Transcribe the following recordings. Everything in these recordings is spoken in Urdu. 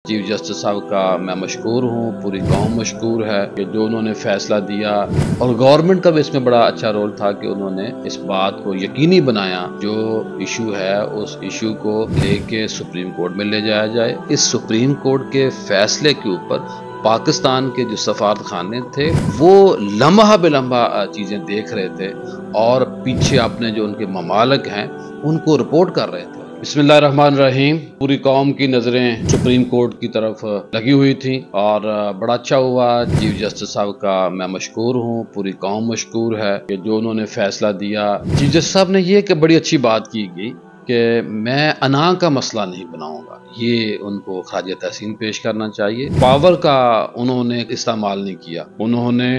چیف جسٹس صاحب کا میں مشکور ہوں، پوری قوم مشکور ہے کہ جو انہوں نے فیصلہ دیا، اور گورنمنٹ کا بھی اس میں بڑا اچھا رول تھا کہ انہوں نے اس بات کو یقینی بنایا جو ایشو ہے اس ایشو کو لے کے سپریم کورٹ میں لے جایا جائے۔ اس سپریم کورٹ کے فیصلے کے اوپر پاکستان کے جو سفارت خانے تھے وہ لمحہ بے لمحہ چیزیں دیکھ رہے تھے اور پیچھے اپنے جو ان کے ممالک ہیں ان کو رپورٹ کر رہے تھے۔ بسم اللہ الرحمن الرحیم۔ پوری قوم کی نظریں سپریم کورٹ کی طرف لگی ہوئی تھیں اور بڑا اچھا ہوا۔ چیف جسٹس صاحب کا میں مشکور ہوں، پوری قوم مشکور ہے کہ جو انہوں نے فیصلہ دیا۔ چیف جسٹس صاحب نے یہ کہ بڑی اچھی بات کی گئی کہ میں انا کا مسئلہ نہیں بناؤں گا، یہ ان کو خراج تحسین پیش کرنا چاہیے۔ پاور کا انہوں نے استعمال نہیں کیا، انہوں نے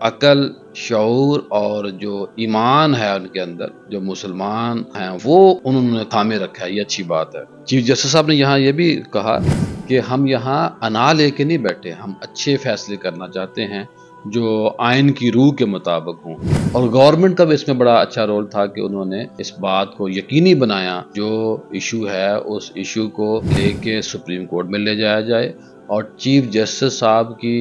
عقل، شعور اور جو ایمان ہے ان کے اندر، جو مسلمان ہیں وہ انہوں نے تھامے رکھا ہے، یہ اچھی بات ہے۔ چیف جسٹس صاحب نے یہاں یہ بھی کہا کہ ہم یہاں انا لے کے نہیں بیٹھے، ہم اچھے فیصلے کرنا چاہتے ہیں جو آئین کی روح کے مطابق ہوں، اور گورنمنٹ کا بھی اس میں بڑا اچھا رول تھا کہ انہوں نے اس بات کو یقینی بنایا جو ایشو ہے اس ایشو کو لے کے سپریم کورٹ میں لے جایا جائے، اور چیف جسٹس صاحب کی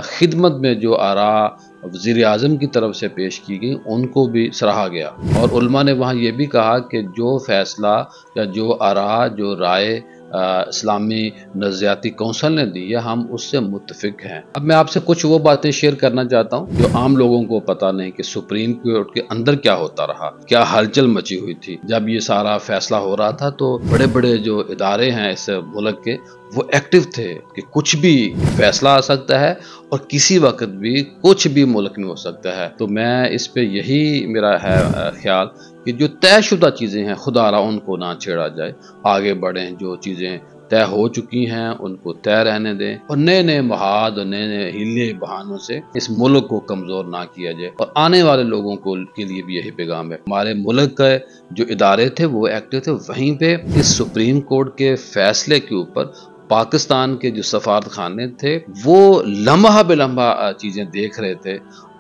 خدمت میں جو آراء وزیر اعظم کی طرف سے پیش کی گئی ان کو بھی سراہا گیا، اور علماء نے وہاں یہ بھی کہا کہ جو فیصلہ یا جو آراء، جو رائے اسلامی نظریاتی کونسل نے دی ہے ہم اس سے متفق ہیں۔ اب میں آپ سے کچھ وہ باتیں شیئر کرنا چاہتا ہوں جو عام لوگوں کو پتہ نہیں کہ سپریم کورٹ کے اندر کیا ہوتا رہا، کیا ہلچل مچی ہوئی تھی جب یہ سارا فیصلہ ہو رہا تھا۔ تو بڑے بڑے جو ادارے ہیں اس ملک کے وہ ایکٹیو تھے کہ کچھ بھی فیصلہ آ سکتا ہے اور کسی وقت بھی کچھ بھی ملک میں ہو سکتا ہے۔ تو میں اس پہ یہی میرا ہے خیال کہ جو طے شدہ چیزیں ہیں خدا را ان کو نہ چھیڑا جائے، آگے بڑھیں، جو چیزیں طے ہو چکی ہیں ان کو طے رہنے دیں، اور نئے نئے محاد اور نئے نئے ہیلے بہانوں سے اس ملک کو کمزور نہ کیا جائے۔ اور آنے والے لوگوں کو کے لیے بھی یہی پیغام ہے، ہمارے ملک کے جو ادارے تھے وہ ایکٹیو تھے، وہیں پہ اس سپریم کورٹ کے فیصلے کے اوپر پاکستان کے جو سفارت خانے تھے وہ لمحہ بے لمحہ چیزیں دیکھ رہے تھے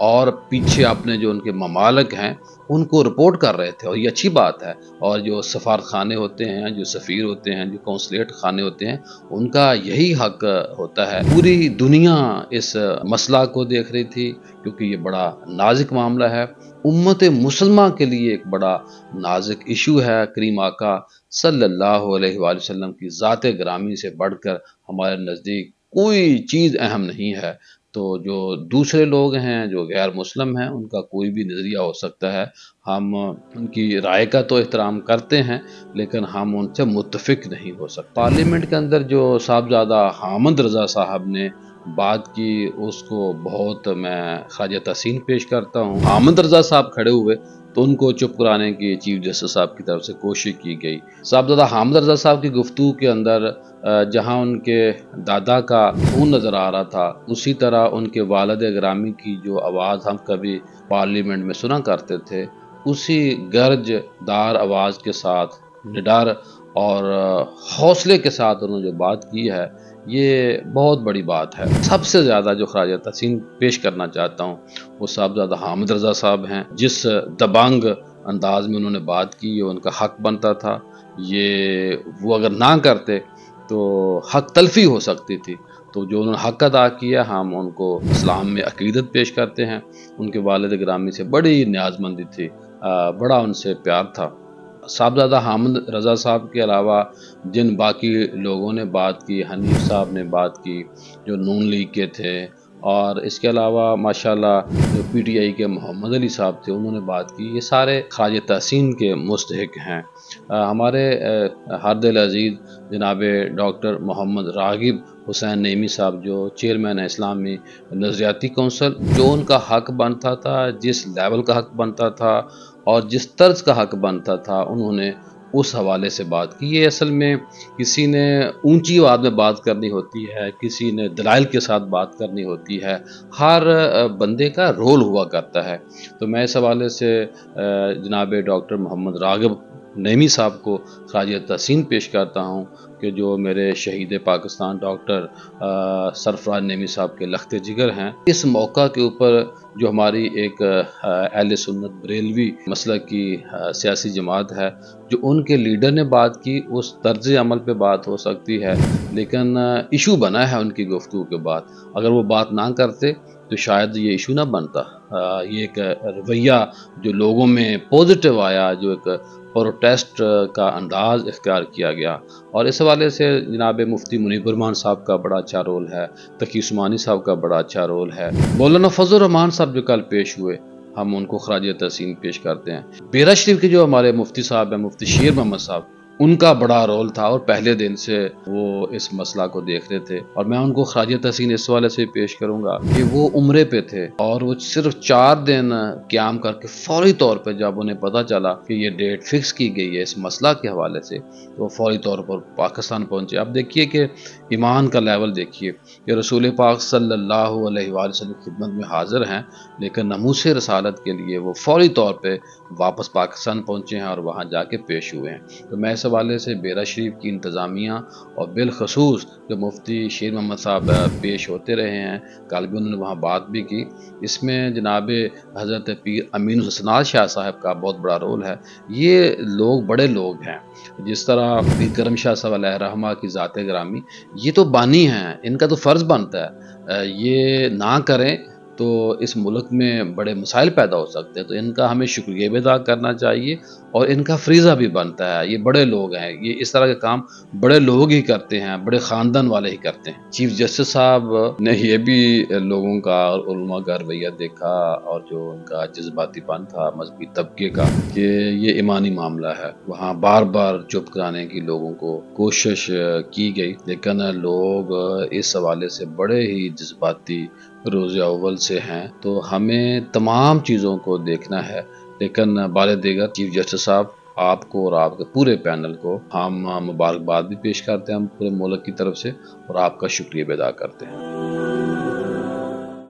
اور پیچھے اپنے جو ان کے ممالک ہیں ان کو رپورٹ کر رہے تھے، اور یہ اچھی بات ہے۔ اور جو سفارت خانے ہوتے ہیں، جو سفیر ہوتے ہیں، جو قونصلیٹ خانے ہوتے ہیں، ان کا یہی حق ہوتا ہے۔ پوری دنیا اس مسئلہ کو دیکھ رہی تھی کیونکہ یہ بڑا نازک معاملہ ہے، امت مسلمہ کے لیے ایک بڑا نازک ایشو ہے۔ کریم آقا صلی اللہ علیہ وآلہ وسلم کی ذات گرامی سے بڑھ کر ہمارے نزدیک کوئی چیز اہم نہیں ہے۔ تو جو دوسرے لوگ ہیں جو غیر مسلم ہیں ان کا کوئی بھی نظریہ ہو سکتا ہے، ہم ان کی رائے کا تو احترام کرتے ہیں لیکن ہم ان سے متفق نہیں ہو سکتے۔ پارلیمنٹ کے اندر جو صاحبزادہ حامد رضا صاحب نے بات کی اس کو بہت میں خراج تحسین پیش کرتا ہوں۔ حامد رضا صاحب کھڑے ہوئے تو ان کو چپ کرانے کی چیف جسٹس صاحب کی طرف سے کوشش کی گئی۔ صاحبزادہ حامد رضا صاحب کی گفتگو کے اندر جہاں ان کے دادا کا خون نظر آ رہا تھا، اسی طرح ان کے والد گرامی کی جو آواز ہم کبھی پارلیمنٹ میں سنا کرتے تھے، اسی گرج دار آواز کے ساتھ نڈر اور حوصلے کے ساتھ انہوں نے جو بات کی ہے یہ بہت بڑی بات ہے۔ سب سے زیادہ جو خراج تحسین پیش کرنا چاہتا ہوں وہ صاحبزادہ حامد رضا صاحب ہیں، جس دبنگ انداز میں انہوں نے بات کی یہ ان کا حق بنتا تھا، یہ وہ اگر نہ کرتے تو حق تلفی ہو سکتی تھی۔ تو جو انہوں نے حق ادا کیا ہم ان کو اسلام میں عقیدت پیش کرتے ہیں۔ ان کے والد گرامی سے بڑی نیاز مندی تھی، بڑا ان سے پیار تھا۔ صاحبزادہ حامد رضا صاحب کے علاوہ جن باقی لوگوں نے بات کی، حنیف صاحب نے بات کی جو نون لیگ کے تھے، اور اس کے علاوہ ماشاءاللہ جو پی ٹی آئی کے محمد علی صاحب تھے انہوں نے بات کی، یہ سارے خراج تحسین کے مستحق ہیں۔ ہمارے ہر دل عزیز جناب ڈاکٹر محمد راغب حسین نعیمی صاحب جو چیئرمین ہے اسلامی نظریاتی کونسل، جو ان کا حق بنتا تھا، جس لیول کا حق بنتا تھا اور جس طرز کا حق بنتا تھا انہوں نے اس حوالے سے بات کی۔ یہ اصل میں کسی نے اونچی آواز میں بات کرنی ہوتی ہے، کسی نے دلائل کے ساتھ بات کرنی ہوتی ہے، ہر بندے کا رول ہوا کرتا ہے۔ تو میں اس حوالے سے جناب ڈاکٹر محمد راغب نعیمی صاحب کو خراج تحسین پیش کرتا ہوں کہ جو میرے شہید پاکستان ڈاکٹر سرفراز نعیمی صاحب کے لخت جگر ہیں۔ اس موقع کے اوپر جو ہماری ایک اہل سنت بریلوی مسلک کی سیاسی جماعت ہے، جو ان کے لیڈر نے بات کی، اس طرز عمل پہ بات ہو سکتی ہے، لیکن ایشو بنا ہے ان کی گفتگو کے بعد۔ اگر وہ بات نہ کرتے تو شاید یہ ایشو نہ بنتا۔ یہ ایک رویہ جو لوگوں میں پوزیٹیو آیا، جو ایک پروٹیسٹ کا انداز اختیار کیا گیا، اور اس حوالے سے جناب مفتی منیب الرحمان صاحب کا بڑا اچھا رول ہے، تقی عثمانی صاحب کا بڑا اچھا رول ہے، مولانا فضل الرحمان صاحب جو کل پیش ہوئے، ہم ان کو خراج تحسین پیش کرتے ہیں۔ بیرا شریف کے جو ہمارے مفتی صاحب ہیں، مفتی شیر محمد صاحب، ان کا بڑا رول تھا اور پہلے دن سے وہ اس مسئلہ کو دیکھ رہے تھے، اور میں ان کو خراج تحسین اس حوالے سے پیش کروں گا کہ وہ عمرے پہ تھے اور وہ صرف 4 دن قیام کر کے فوری طور پہ جب انہیں پتہ چلا کہ یہ ڈیٹ فکس کی گئی ہے اس مسئلہ کے حوالے سے، تو فوری طور پر پاکستان پہنچے۔ اب دیکھیے کہ ایمان کا لیول دیکھیے کہ رسول پاک صلی اللہ علیہ وآلہ وسلم کی خدمت میں حاضر ہیں، لیکن ناموس رسالت کے لیے وہ فوری طور پہ واپس پاکستان پہنچے ہیں اور وہاں جا کے پیش ہوئے ہیں۔ تو میں اس حوالے سے بیرا شریف کی انتظامیہ اور بالخصوص جو مفتی شیر محمد صاحب پیش ہوتے رہے ہیں، کل بھی انہوں نے وہاں بات بھی کی، اس میں جناب حضرت پیر امین الحسنات شاہ صاحب کا بہت بڑا رول ہے۔ یہ لوگ بڑے لوگ ہیں، جس طرح پیر کرم شاہ صاحب علیہ رحمہ کی ذات گرامی، یہ تو بانی ہیں، ان کا تو فرض بنتا ہے یہ نہ کریں تو اس ملک میں بڑے مسائل پیدا ہو سکتے ہیں، تو ان کا ہمیں شکریہ بھی ادا کرنا چاہیے اور ان کا فریضہ بھی بنتا ہے۔ یہ بڑے لوگ ہیں، یہ اس طرح کے کام بڑے لوگ ہی کرتے ہیں، بڑے خاندان والے ہی کرتے ہیں۔ چیف جسٹس صاحب نے یہ بھی لوگوں کا اور علماء کا رویہ دیکھا اور جو ان کا جذباتی پن تھا مذہبی طبقے کا، کہ یہ ایمانی معاملہ ہے، وہاں بار بار چپ کرانے کی لوگوں کو کوشش کی گئی، لیکن لوگ اس حوالے سے بڑے ہی جذباتی روز اول سے ہیں، تو ہمیں تمام چیزوں کو دیکھنا ہے۔ لیکن بارے دیگر چیف جسٹس صاحب، آپ کو اور آپ کے پورے پینل کو ہم مبارکباد بھی پیش کرتے ہیں، ہم پورے ملک کی طرف سے، اور آپ کا شکریہ بھی ادا کرتے ہیں۔